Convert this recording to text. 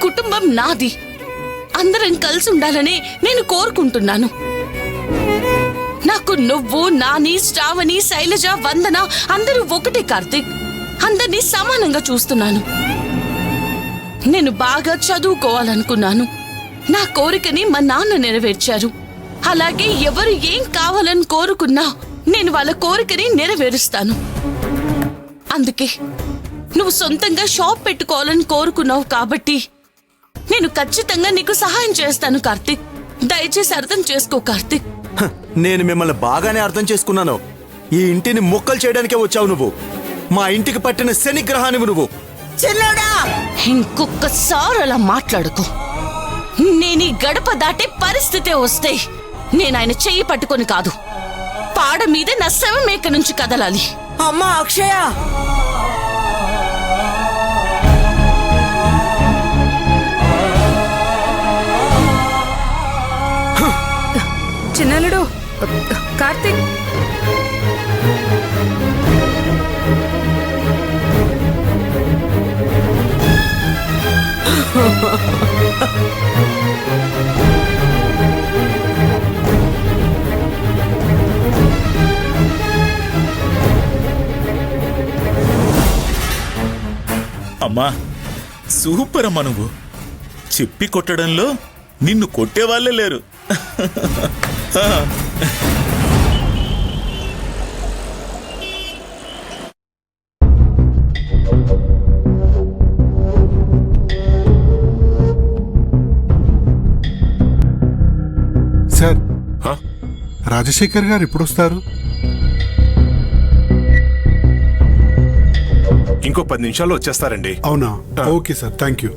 కుటుంబం నాది. అందరం కలిసి ఉండాలని నేను కోరుకుంటున్నాను. నాకు నువ్వు, నాని, శ్రావణి, శైలజ, వందన అందరూ ఒకటే కార్తీక్. అందరినీ సమానంగా చూస్తున్నాను. నేను బాగా చదువుకోవాలనుకున్నాను. నా కోరికని మా నాన్న నెరవేర్చారు. అలాగే ఎవరు ఏం కావాలని కోరుకున్నా నేను వాళ్ళ కోరికని నెరవేరుస్తాను. అందుకే నువ్వు సొంతంగా షాప్ పెట్టుకోవాలని కోరుకున్నావు కాబట్టి నేను ఖచ్చితంగా నీకు సహాయం చేస్తాను కార్తీక్. దయచేసి అర్థం చేసుకో కార్తీక్. నేను మిమ్మల్ని బాగానే అర్థం చేసుకున్నాను. ఈ ఇంటిని ముక్కలు చేయడానికే వచ్చావు నువ్వు. మా ఇంటికి పట్టిన శనిగ్రహానివి నువ్వు. చిన్నోడా, ఇంకొకసారి అలా మాట్లాడుకో. నేను ఈ గడప దాటే పరిస్థితే వస్తే నేను ఆయన చెయ్యి పట్టుకొని కాదు, పాడ మీద నా శవమేక నుంచి కదలాలి. అమ్మా అక్షయ, చిన్నలుడు కార్తీక్, అమ్మా సూపర్ అమ్మా. నువ్వు చెప్పి కొట్టడంలో నిన్ను కొట్టేవాళ్ళే లేరు. సార్, రాజశేఖర్ గారు ఎప్పుడు వస్తారు? ఇంకో 10 నిమిషాల్లో వచ్చేస్తారండి. అవునా? Okay sir, thank you.